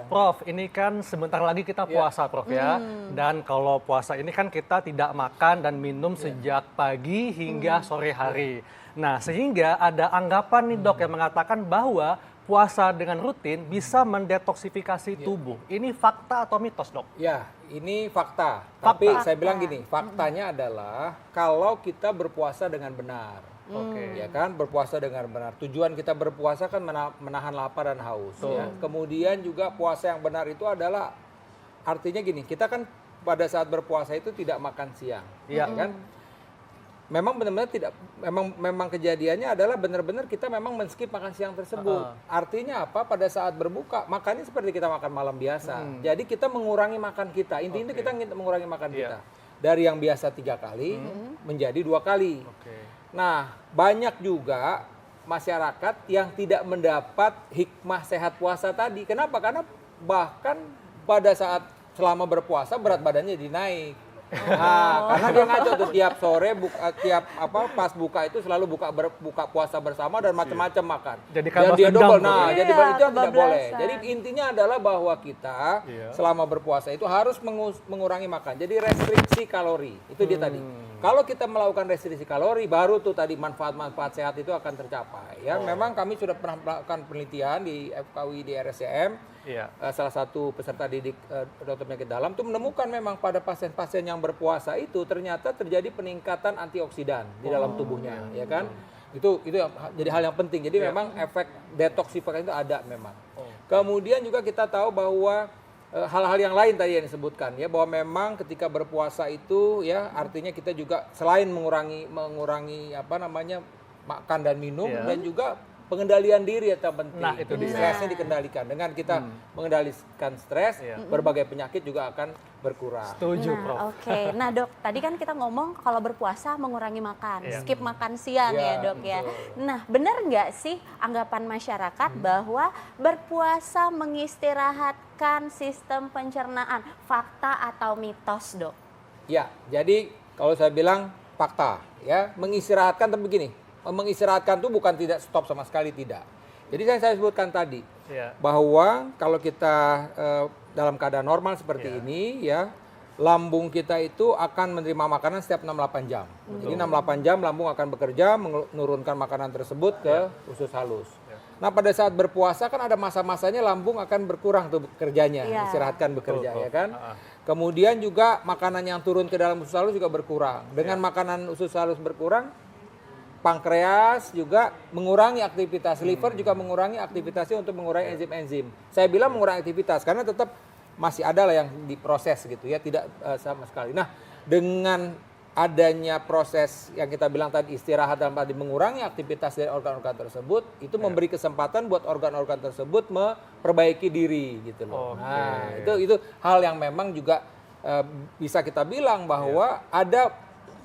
Prof, ini kan sebentar lagi kita puasa, Prof ya. Dan kalau puasa ini kan kita tidak makan dan minum sejak pagi hingga sore hari. Nah, sehingga ada anggapan nih dok yang mengatakan bahwa puasa dengan rutin bisa mendetoksifikasi tubuh. Ini fakta atau mitos, dok? Ya, ini fakta. Fakta. Tapi saya bilang gini, faktanya adalah kalau kita berpuasa dengan benar. Oke. Ya kan, berpuasa dengan benar. Tujuan kita berpuasa kan menahan lapar dan haus. Ya. Kemudian juga puasa yang benar itu adalah artinya gini, kita kan pada saat berpuasa itu tidak makan siang, Iya. ya kan? Memang benar-benar tidak, memang kejadiannya adalah benar-benar kita memang men-skip makan siang tersebut. Artinya apa? Pada saat berbuka makannya seperti kita makan malam biasa. Jadi kita mengurangi makan kita. Intinya kita mengurangi makan kita dari yang biasa 3 kali menjadi 2 kali. Nah, banyak juga masyarakat yang tidak mendapat hikmah sehat puasa tadi. Kenapa? Karena bahkan pada saat selama berpuasa berat badannya dinaik. Nah, karena dia ngaco tuh tiap sore pas buka itu selalu buka puasa bersama dan macam-macam makan. Jadi dan dia double. Nah, jadi itu yang tidak boleh. kebablasan. Jadi intinya adalah bahwa kita selama berpuasa itu harus mengurangi makan. Jadi restriksi kalori. Itu dia tadi. Kalau kita melakukan restriksi kalori baru tuh tadi manfaat-manfaat sehat itu akan tercapai. Ya, memang kami sudah pernah melakukan penelitian di FKUI di RSCM. Salah satu peserta didik dokter penyakit dalam itu menemukan memang pada pasien-pasien yang berpuasa itu ternyata terjadi peningkatan antioksidan di dalam tubuhnya, ya kan? Itu yang jadi hal yang penting. Jadi memang efek detoksifikasi itu ada memang. Kemudian juga kita tahu bahwa hal-hal yang lain tadi yang disebutkan ya, bahwa memang ketika berpuasa itu ya artinya kita juga selain mengurangi apa namanya makan dan minum dan juga pengendalian diri yang penting. Nah, itu dia. Stresnya dikendalikan. Dengan kita mengendalikan stres, berbagai penyakit juga akan berkurang. Setuju, Prof. Oke. Nah, Dok, tadi kan kita ngomong kalau berpuasa mengurangi makan, skip makan siang ya, Dok ya. Nah, benar nggak sih anggapan masyarakat bahwa berpuasa mengistirahatkan sistem pencernaan? Fakta atau mitos, Dok? Ya, jadi kalau saya bilang fakta, ya mengistirahatkan tapi begini. Mengistirahatkan itu bukan tidak stop sama sekali, tidak. Jadi yang saya sebutkan tadi bahwa kalau kita dalam keadaan normal seperti ini ya, lambung kita itu akan menerima makanan setiap 6-8 jam. Jadi 6-8 jam lambung akan bekerja menurunkan makanan tersebut ke usus halus. Nah, pada saat berpuasa kan ada masa-masanya lambung akan berkurang tuh bekerjanya, istirahatkan bekerja ya kan. Kemudian juga makanan yang turun ke dalam usus halus juga berkurang. Dengan makanan usus halus berkurang, pankreas juga mengurangi aktivitas, liver juga mengurangi aktivitasnya untuk mengurangi enzim-enzim. Saya bilang mengurangi aktivitas karena tetap masih ada lah yang diproses gitu ya, tidak sama sekali. Nah, dengan adanya proses yang kita bilang tadi istirahat dan tadi mengurangi aktivitas dari organ-organ tersebut, itu memberi kesempatan buat organ-organ tersebut memperbaiki diri gitu loh. Nah, itu hal yang memang juga bisa kita bilang bahwa ada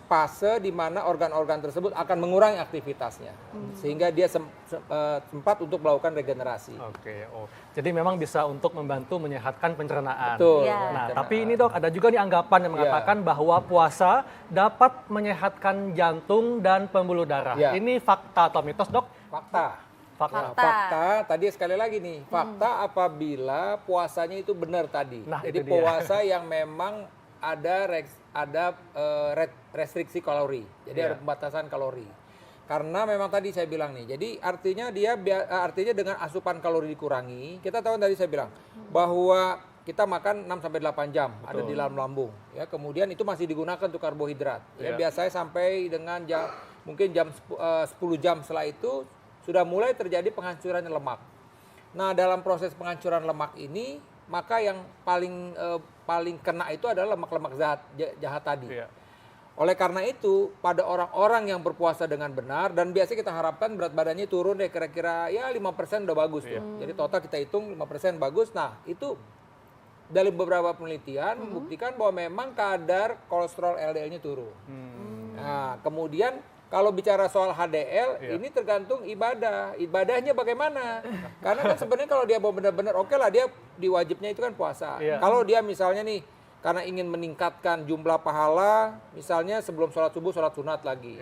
fase di mana organ-organ tersebut akan mengurangi aktivitasnya sehingga dia sempat untuk melakukan regenerasi. Jadi memang bisa untuk membantu menyehatkan pencernaan. Betul. Nah, tapi ini Dok, ada juga nih anggapan yang mengatakan bahwa puasa dapat menyehatkan jantung dan pembuluh darah. Ini fakta atau mitos, Dok? Fakta. Fakta. Tadi sekali lagi nih, fakta apabila puasanya itu benar tadi. Nah, jadi itu dia. puasa yang memang ada restriksi kalori, jadi ada pembatasan kalori. Karena memang tadi saya bilang nih, jadi artinya artinya dengan asupan kalori dikurangi, kita tahu tadi saya bilang bahwa kita makan 6-8 jam ada di dalam lambung, ya kemudian itu masih digunakan untuk karbohidrat. Ya biasanya sampai dengan mungkin 10 jam setelah itu sudah mulai terjadi penghancuran lemak. Nah, dalam proses penghancuran lemak ini maka yang paling kena itu adalah lemak-lemak jahat tadi. Oleh karena itu, pada orang-orang yang berpuasa dengan benar, dan biasanya kita harapkan berat badannya turun deh kira-kira ya 5% udah bagus tuh. Jadi total kita hitung 5% bagus. Nah, itu dari beberapa penelitian membuktikan bahwa memang kadar kolesterol LDL-nya turun. Nah, kemudian kalau bicara soal HDL, ini tergantung ibadahnya bagaimana. Karena kan sebenarnya kalau dia mau benar-benar oke lah, dia diwajibnya itu kan puasa. Kalau dia misalnya nih, karena ingin meningkatkan jumlah pahala, misalnya sebelum sholat subuh sholat sunat lagi,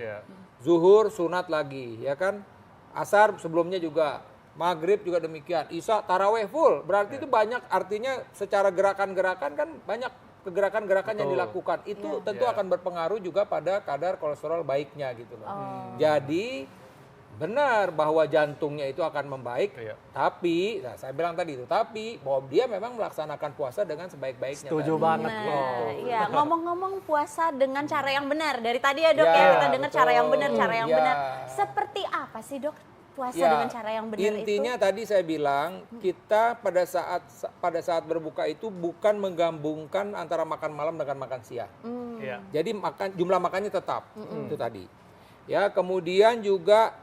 zuhur sunat lagi, ya kan, asar sebelumnya juga Maghrib juga demikian, Isya taraweh full. Berarti itu banyak, artinya secara gerakan-gerakan kan banyak gerakan-gerakan yang dilakukan. Itu tentu akan berpengaruh juga pada kadar kolesterol baiknya gitu loh. Jadi benar bahwa jantungnya itu akan membaik, tapi saya bilang tadi itu, tapi bahwa dia memang melaksanakan puasa dengan sebaik-baiknya. Setuju banget. Iya, ngomong-ngomong puasa dengan cara yang benar. Dari tadi ya dok ya, kita dengar cara yang benar, benar. Seperti apa sih dok puasa dengan cara yang benar itu? Intinya tadi saya bilang, kita pada saat berbuka itu bukan menggabungkan antara makan malam dengan makan siang. Jadi jumlah makannya tetap, itu tadi. Ya, kemudian juga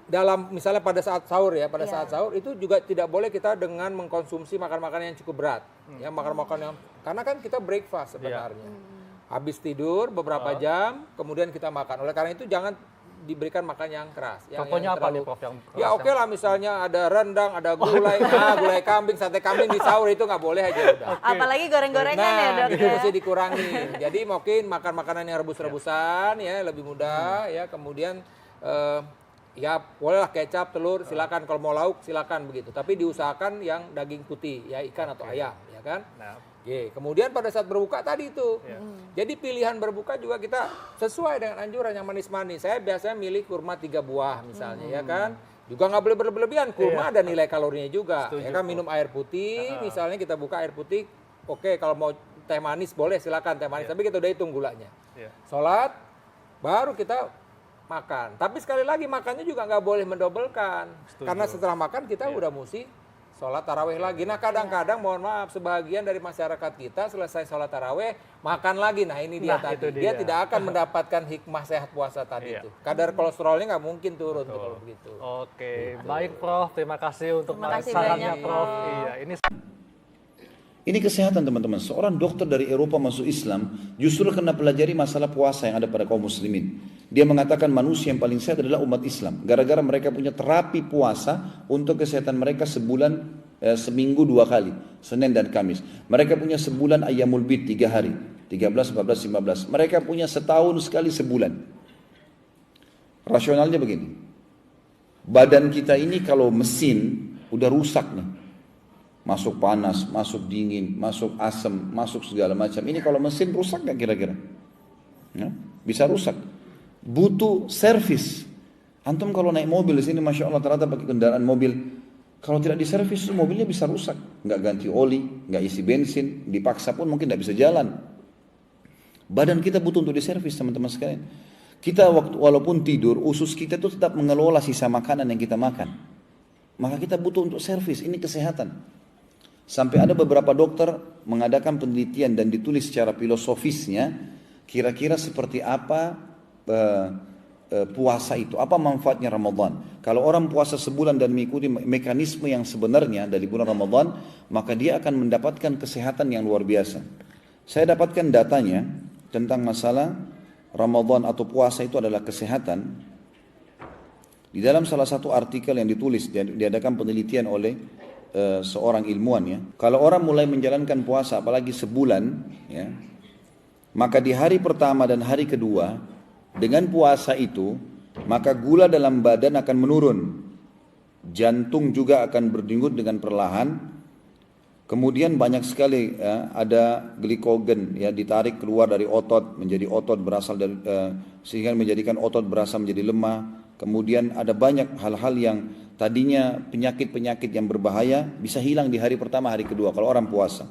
dalam misalnya pada saat sahur ya, saat sahur itu juga tidak boleh kita dengan mengkonsumsi makan-makanan yang cukup berat. Ya, makan-makan yang, karena kan kita breakfast sebenarnya. Habis tidur beberapa jam, kemudian kita makan. Oleh karena itu jangan diberikan makan yang keras. Contohnya apa nih Prof? Ya oke lah, misalnya ada rendang, ada gulai, gulai kambing, sate kambing di sahur itu nggak boleh aja udah. Apalagi goreng-gorengan ya dok. Itu mesti dikurangi. Jadi mungkin makan makanan yang rebus-rebusan ya lebih mudah ya. Kemudian ya bolehlah kecap, telur, silakan. Kalau mau lauk silakan begitu. Tapi diusahakan yang daging putih ya, ikan atau ayam ya kan. Kemudian pada saat berbuka tadi itu, jadi pilihan berbuka juga kita sesuai dengan anjuran yang manis-manis. Saya biasanya milih kurma 3 buah misalnya, ya kan. Juga nggak boleh berlebihan, kurma ada nilai kalorinya juga. Ya kan, minum air putih, misalnya kita buka air putih, oke, kalau mau teh manis boleh silakan teh manis, tapi kita udah hitung gulanya. Sholat, baru kita makan. Tapi sekali lagi makannya juga nggak boleh mendobelkan, karena setelah makan kita udah mesti sholat taraweh lagi. Nah kadang-kadang mohon maaf, sebagian dari masyarakat kita selesai sholat taraweh makan lagi. Nah ini dia tadi, dia tidak akan mendapatkan hikmah sehat puasa tadi itu. Kadar kolesterolnya nggak mungkin turun tuh kalau begitu. Oke, baik Prof. Terima kasih untuk sarannya Prof. Iya, ini kesehatan teman-teman. Seorang dokter dari Eropa masuk Islam justru kena pelajari masalah puasa yang ada pada kaum muslimin. Dia mengatakan manusia yang paling sehat adalah umat Islam. Gara-gara mereka punya terapi puasa untuk kesehatan mereka sebulan, seminggu 2 kali. Senin dan Kamis. Mereka punya sebulan Ayyamul Bid 3 hari. 13, 14, 15. Mereka punya setahun sekali sebulan. Rasionalnya begini. Badan kita ini kalau mesin udah rusak nih. Masuk panas, masuk dingin, masuk asam, masuk segala macam. Ini kalau mesin rusak nggak kira-kira? Ya, bisa rusak. Butuh servis. Antum kalau naik mobil di sini, masya Allah ternyata pakai kendaraan mobil. Kalau tidak diservis, mobilnya bisa rusak. Nggak ganti oli, nggak isi bensin, dipaksa pun mungkin nggak bisa jalan. Badan kita butuh untuk diservis, teman-teman sekalian. Kita walaupun tidur, usus kita itu tetap mengelola sisa makanan yang kita makan. Maka kita butuh untuk servis. Ini kesehatan. Sampai ada beberapa dokter mengadakan penelitian dan ditulis secara filosofisnya kira-kira seperti apa puasa itu, apa manfaatnya Ramadan. Kalau orang puasa sebulan dan mengikuti mekanisme yang sebenarnya dari bulan Ramadan, maka dia akan mendapatkan kesehatan yang luar biasa. Saya dapatkan datanya tentang masalah Ramadan atau puasa itu adalah kesehatan. Di dalam salah satu artikel yang ditulis, diadakan penelitian oleh seorang ilmuwan ya. Kalau orang mulai menjalankan puasa apalagi sebulan ya, maka di hari pertama dan hari kedua dengan puasa itu, maka gula dalam badan akan menurun. Jantung juga akan berdenyut dengan perlahan. Kemudian banyak sekali ya, ada glikogen ya ditarik keluar dari otot menjadi otot berasal dari sehingga menjadikan otot berasa menjadi lemah. Kemudian ada banyak hal-hal yang tadinya penyakit-penyakit yang berbahaya bisa hilang di hari pertama, hari kedua kalau orang puasa.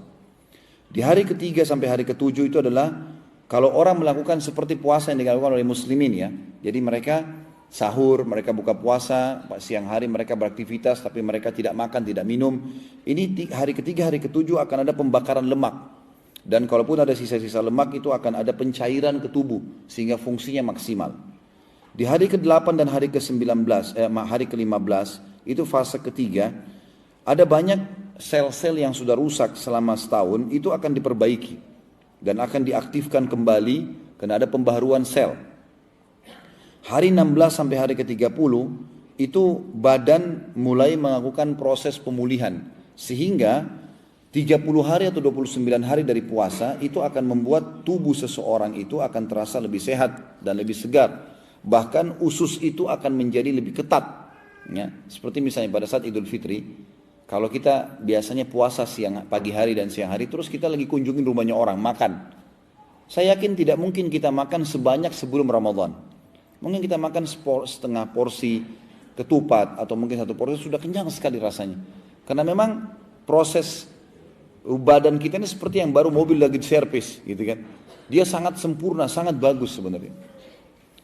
Di hari ketiga sampai hari ketujuh itu adalah kalau orang melakukan seperti puasa yang dilakukan oleh muslimin ya. Jadi mereka sahur, mereka buka puasa, siang hari mereka beraktivitas tapi mereka tidak makan, tidak minum. Ini hari ketiga, hari ketujuh akan ada pembakaran lemak. Dan kalaupun ada sisa-sisa lemak itu akan ada pencairan ke tubuh sehingga fungsinya maksimal. Di hari ke-8 dan hari ke-19, hari ke-15, itu fase ketiga, ada banyak sel-sel yang sudah rusak selama setahun, itu akan diperbaiki. Dan akan diaktifkan kembali, karena ada pembaharuan sel. Hari 16 sampai hari ke-30, itu badan mulai melakukan proses pemulihan. Sehingga 30 hari atau 29 hari dari puasa, itu akan membuat tubuh seseorang itu akan terasa lebih sehat dan lebih segar. Bahkan usus itu akan menjadi lebih ketat. Ya, seperti misalnya pada saat Idul Fitri, kalau kita biasanya puasa siang, pagi hari dan siang hari, terus kita lagi kunjungin rumahnya orang, makan. Saya yakin tidak mungkin kita makan sebanyak sebelum Ramadan. Mungkin kita makan setengah porsi ketupat, atau mungkin satu porsi sudah kenyang sekali rasanya. Karena memang proses badan kita ini seperti yang baru mobil lagi servis, gitu kan. Dia sangat sempurna, sangat bagus sebenarnya.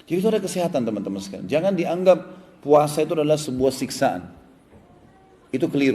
Jadi itu ada kesehatan teman-teman sekalian. Jangan dianggap puasa itu adalah sebuah siksaan. Itu keliru.